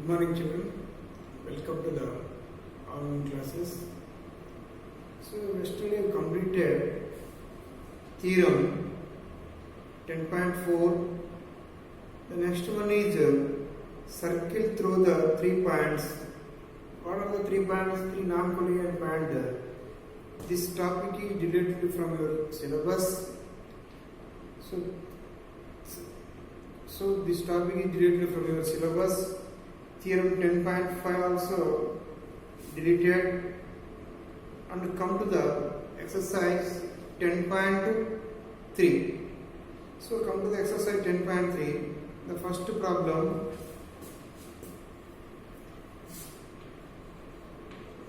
Good morning, children. Welcome to the online classes. So, yesterday we completed theorem 10.4. The next one is circle through the 3 points. What are the 3 points? 3 non-collinear points. This topic is related from your syllabus. So this topic is deleted from your syllabus. Theorem 10.5 also deleted, and come to the exercise 10.3. So come to the exercise 10.3. The first problem,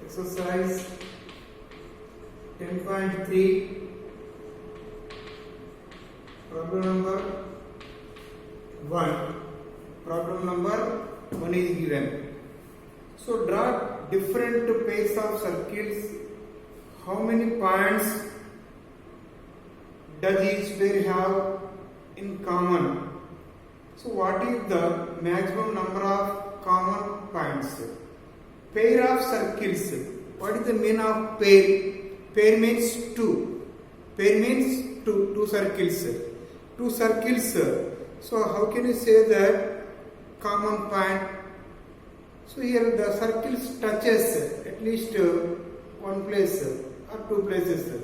exercise 10.3, problem number 1. Problem number 1 is given. So draw different pairs of circles. How many points does each pair have in common? So what is the maximum number of common points? Pair of circles. What is the meaning of pair? Pair means two. Pair means two circles. Two circles. So how can you say that common point? So here the circles touches at least one place or two places.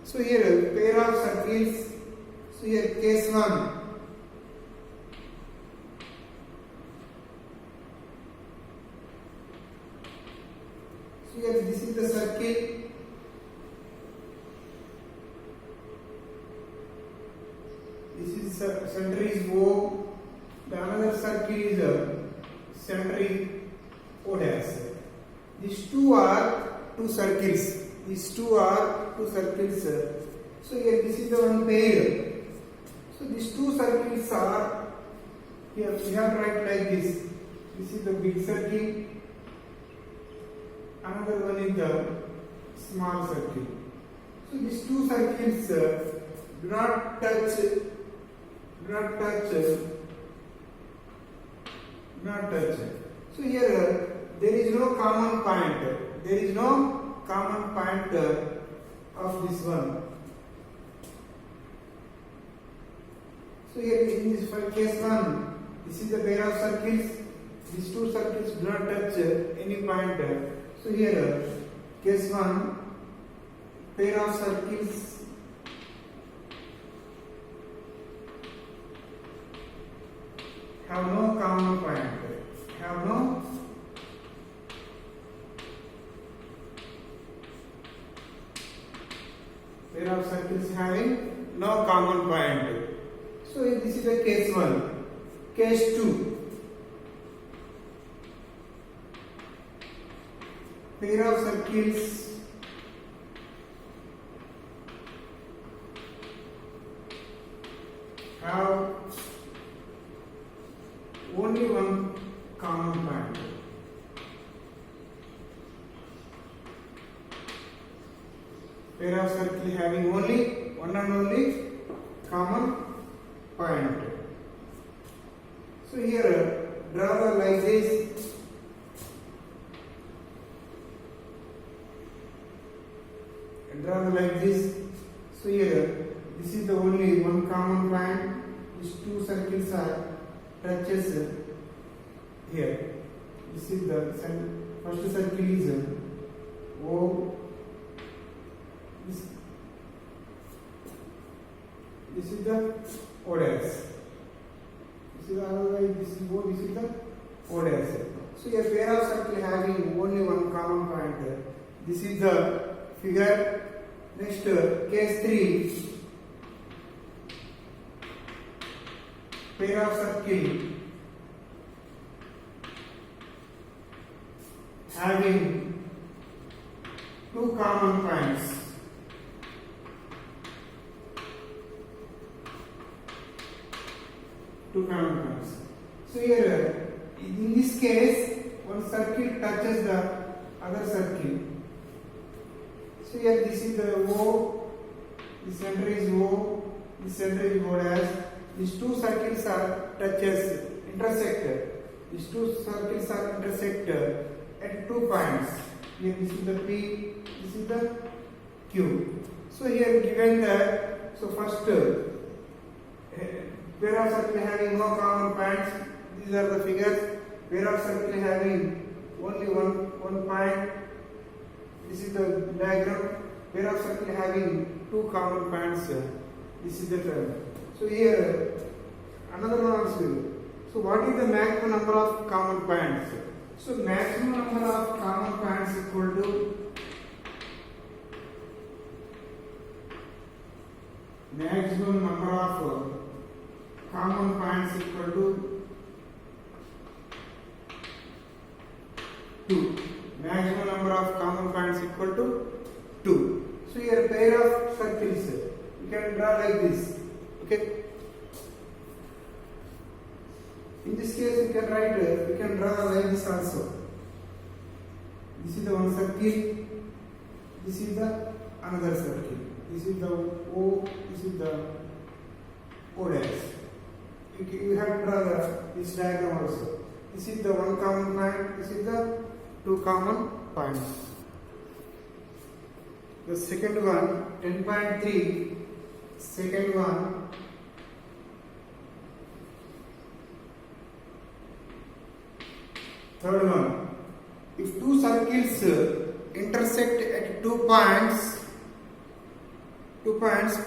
So here pair of circles. So here case 1. So here this is the circle. This is center is O. The another circle is center is O dash. These two are two circles. These two are two circles. So here this is the one pair. So these two circles are here. We have to write like this. This is the big circle. Another one is the small circle. So these two circles do not touch. Not touch. So here there is no common point. There is no common point of this one. So here in this case 1, this is the pair of circles. These two circles do not touch any point. So here case 1, pair of circles have no common point. Have no pair of circles having no common point. So this is the case 1. Case 2. Pair of circles have only one common point. Pair of circle having only one and only common point. So here draw the like this. Draw the like this. So here this is the only one common point. These two circles are touches here. This is the first circle is O. This is the O dash. This is the other way. This is O. This is the O dash. So a pair of circle having only one common point. This is the figure. Next case 3. Pair of circle having two common points. Two common points. So here in this case one circle touches the other circle. So here this is the O, the center is O, the center is O dash. These two circles are touches, intersect. These two circles are intersect at 2 points. Here this is the P, this is the Q. So here given that, so first pair of circle having no common points, these are the figures. Pair of circle having only one point, this is the diagram. Pair of circle having 2 common points, this is the term. So here another one also. So what is the maximum number of common points? So maximum number of common points equal to maximum number of common points equal to 2. Maximum number of common points equal to 2. So here a pair of circles you can draw like this. Okay. In this case, you can write, you can draw like this also. This is the one circle. This is the another circle. This is the O. This is the O dash. You have to draw this diagram also. This is the one common point. This is the 2 common points. The second one, 10.3. Second one. Third one, if 2 circles intersect at 2 points,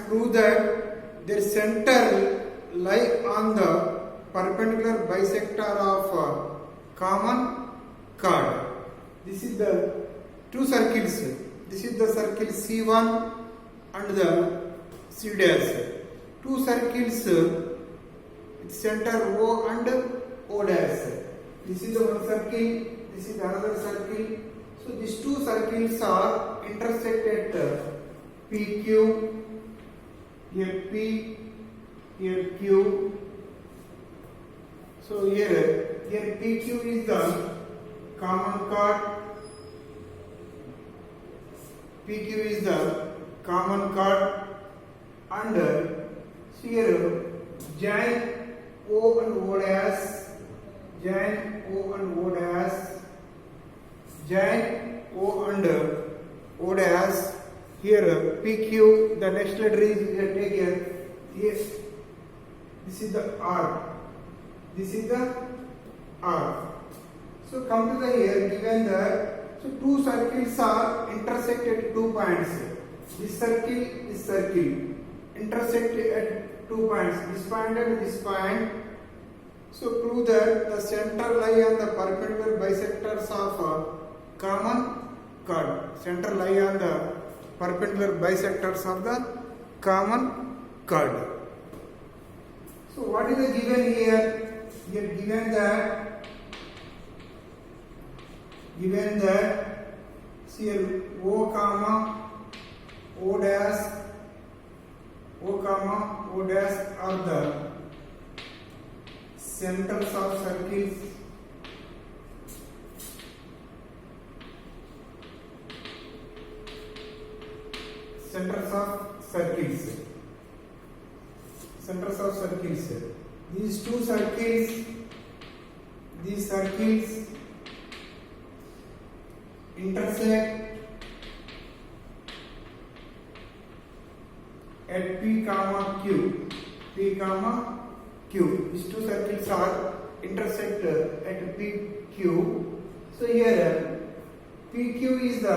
prove that their center lie on the perpendicular bisector of common chord. This is the 2 circles. This is the circle C1 and the C dash. 2 circles with center O and O dash. This is the one circle, this is another circle. So these 2 circles are intersect at PQ, here P, here Q. So here PQ is the common chord. PQ is the common chord, and here join O and O dash. Join O and O dash, join O and O dash. Here PQ, the next letter is here, take here. Here, this is the R. This is the R. So come to the here, given that, so 2 circles are intersected at 2 points. This circle, intersect at 2 points. This point and this point. So prove that the center lie on the perpendicular bisectors of common chord. Center lie on the perpendicular bisectors of the common chord. So what is the given here? Here given that here O comma O dash are the centers of circles. Centers of circles. These 2 circles, intersect at P comma Q. These 2 circles are intersect at PQ. So here PQ is the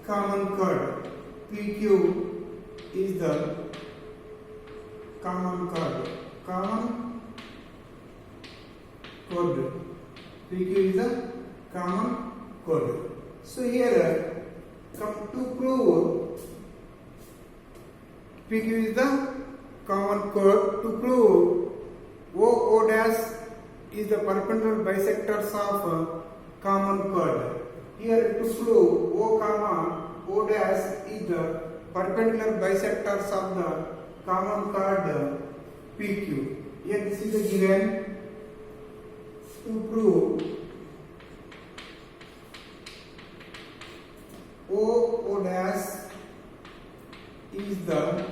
common chord. PQ is the common chord. PQ is the common chord. So here come to prove PQ is the common chord. To prove O dash is the perpendicular bisectors of common chord. Here to prove O comma O dash is the perpendicular bisectors of the common chord PQ. Here this is the given. To prove O dash is the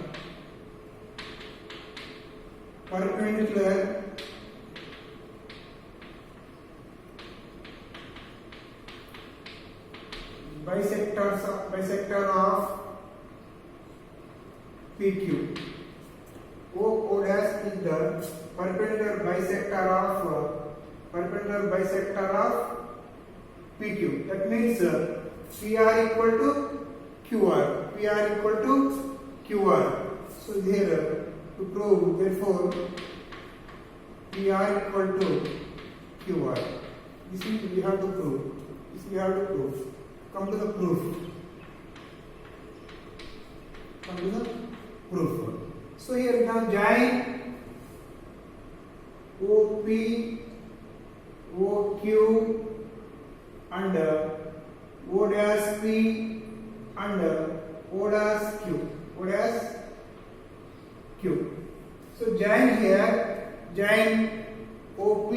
perpendicular bisector of PQ. O dash is the perpendicular bisector of PQ. That means PR equal to QR. So here to prove, therefore PR equal to QR. This is we have to prove. Come to the proof. So here now join OP, OQ and O dash P and O dash Q. So join here, join OP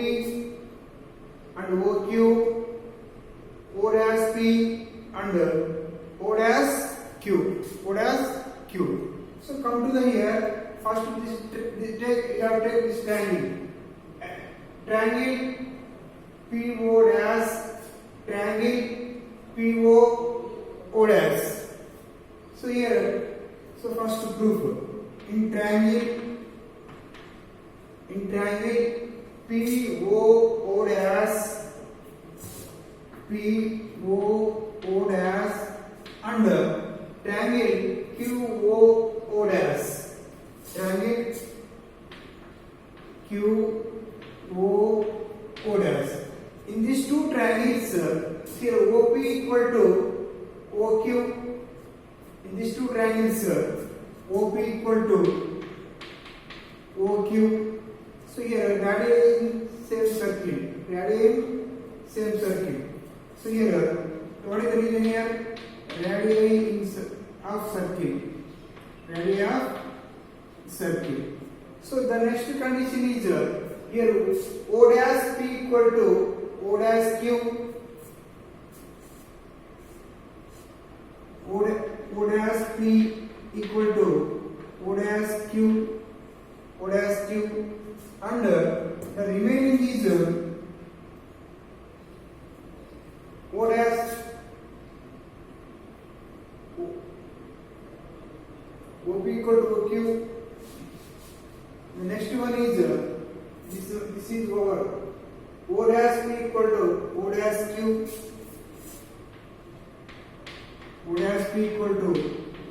and OQ, O dash P and O dash Q. So come to the here. First, you have to take this triangle PO dash, triangle PO dash. So here, so first proof in triangle PO dash and triangle QO dash. In these two triangles, here OP equal to OQ. In these two triangles, OP equal to OQ. So here radii same circle. So here, what is the reason here? Radii of circle. So the next condition is here O dash P equal to O dash Q. O dash P equal to O dash Q. And the remaining is O dash OP equal to OQ. The next one is this is over. O dash P equal to O dash Q. O dash P equal to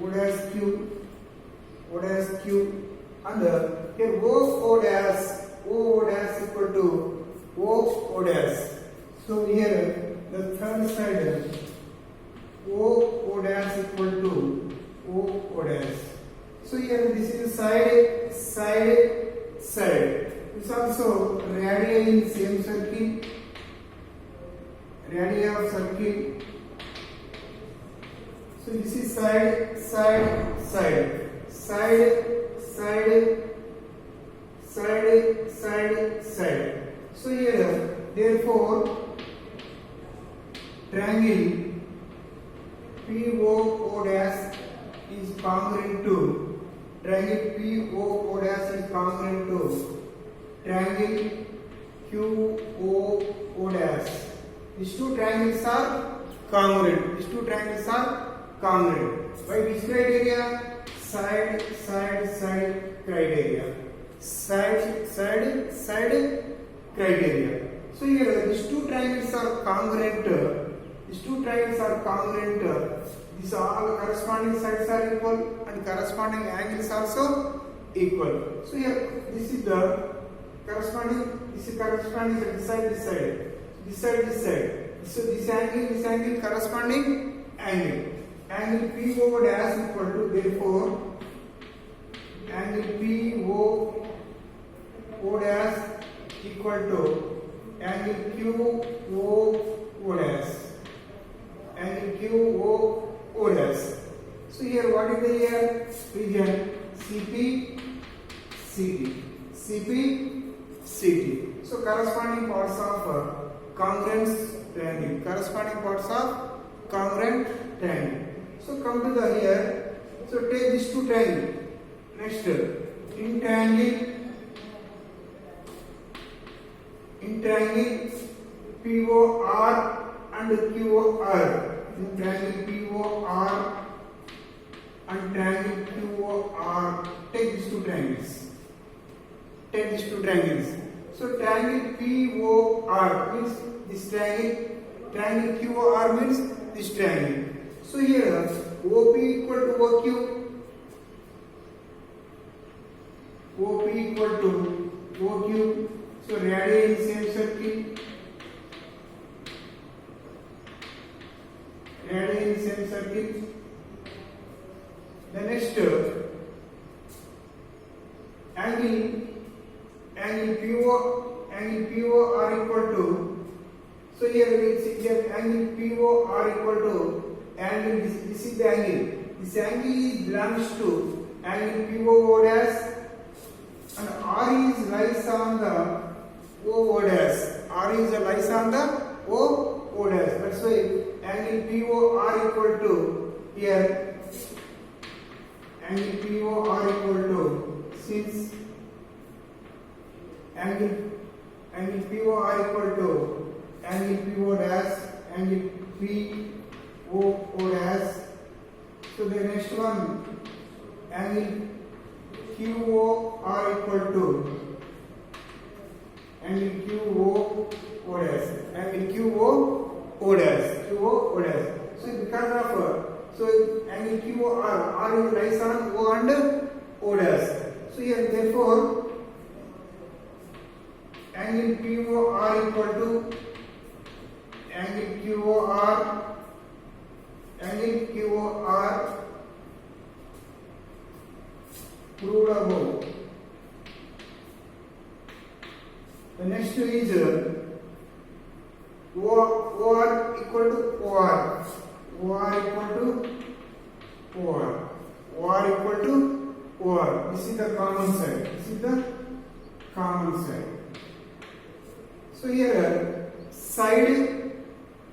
O dash Q. And here O dash equal to O dash. So here the third side O dash equal to O dash. So here this is side. This also radii in same circle. Radii of circle. So this is side. So here, therefore, triangle PO dash is congruent to triangle QO dash. These two triangles are congruent. By which criteria? Side criteria. Side criteria. So here these two triangles are congruent. These all corresponding sides are equal and corresponding angles also equal. So here this is the corresponding. This is corresponding to this side. So this angle corresponding angle. Angle PO dash equal to, therefore angle PO dash equal to angle QO dash. So here what is the here region? CP. So corresponding parts of congruent triangle. So come to the here. So take these two triangles. Next, in triangle POR and QOR. in triangle POR and triangle QOR. Take these two triangles. Take these two triangles. So triangle POR means this triangle. Triangle QOR means this triangle. So here OP equal to OQ. OP equal to OQ. So radii in same circle. Radii in same circle. The next angle PO are equal to. So here we see that angle POR equal to angle. This is the angle. This angle belongs to angle PO dash, and R is lies on the O dash. R is lies on the O dash. That's why angle POR equal to here. Angle POR equal to, since angle POR equal to angle PO dash, angle PO dash. So the next one, angle QOR equal to angle QO dash, angle QO dash. So because of angle QOR, R is lies on O and O dash. So here therefore angle POR equal to angle QOR proved above. The next is OR equal to OR. OR equal to OR. OR equal to OR. This is the common side. This is the common side. So here side,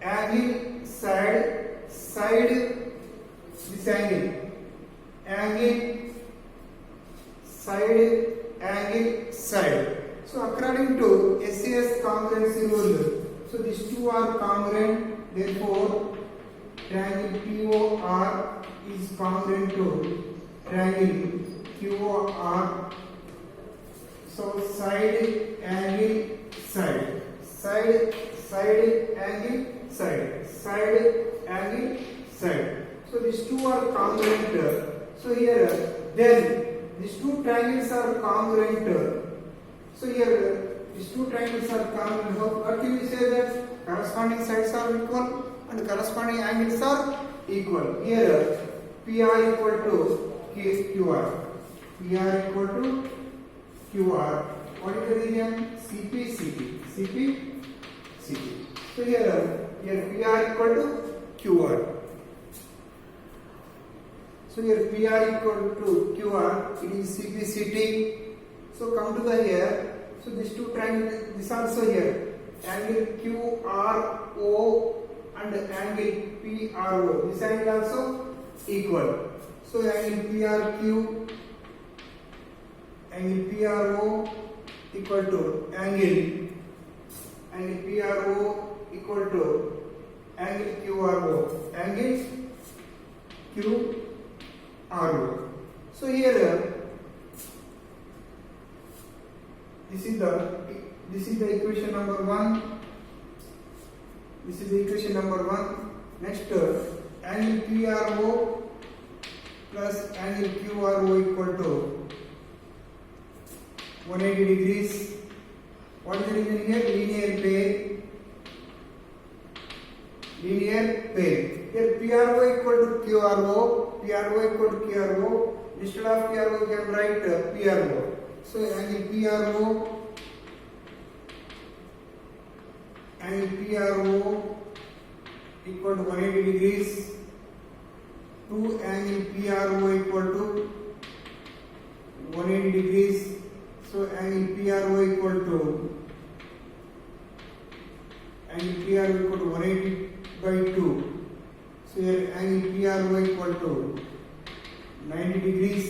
angle, side, this angle, side, angle, side. So according to SAS congruency rule, so these two are congruent, therefore triangle POR is congruent to triangle QOR. So side, angle, side, angle, side. So these two are congruent. So here then these two triangles are congruent. So here these two triangles are congruent. So what can we say that corresponding sides are equal and corresponding angles are equal. Here PR equal to QR. PR equal to QR. What is the region? CP. So here PR equal to QR. So here PR equal to QR. It is CT. So come to the here. So these two triangles. This also here. Angle QRO and angle PRO. This angle also equal. So angle PRQ, angle PRO equal to angle PRO equal to angle QRO, angle QRO. So here this is the equation number 1. This is the equation number 1. Next, angle PRO plus angle QRO equal to 180 degrees. What is the reason here? Linear pair. Here PRO equal to QRO. Instead of QRO, we can write PRO. So angle PRO equal to 180 degrees. To angle PRO equal to 180 degrees. So angle PRO equal to 180 by 2. So here angle PRO equal to 90 degrees.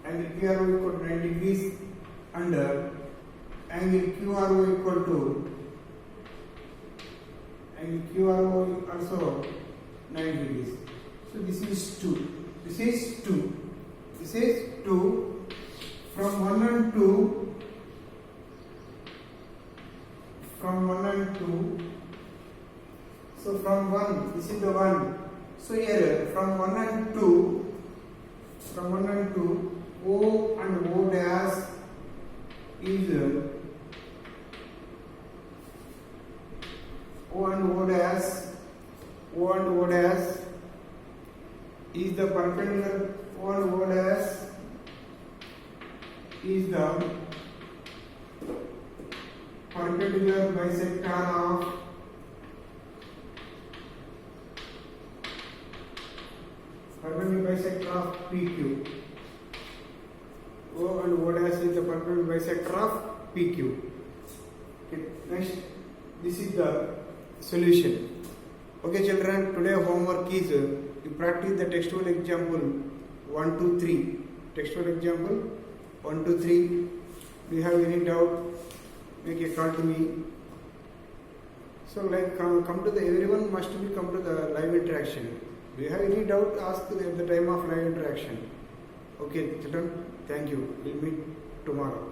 Angle PRO equal to 90 degrees, and angle QRO equal to also 90 degrees. So this is 2. This is 2. This is 2. From 1 and 2. From 1 and 2. So from 1, this is the 1. So here from 1 and 2, O and O dash is O and O dash is the perpendicular. O and O dash is the perpendicular bisector of PQ. O and O dash is the perpendicular bisector of PQ. Okay, next, this is the solution. Okay, children, today homework is you practice the textual example 1, 2, 3. Textual example 1, 2, 3. Do you have any doubt? Make a call to me. So, like, come to the, everyone must be come to the live interaction. Do you have any doubt? Ask at the time of live interaction. Okay, children, thank you. We'll meet tomorrow.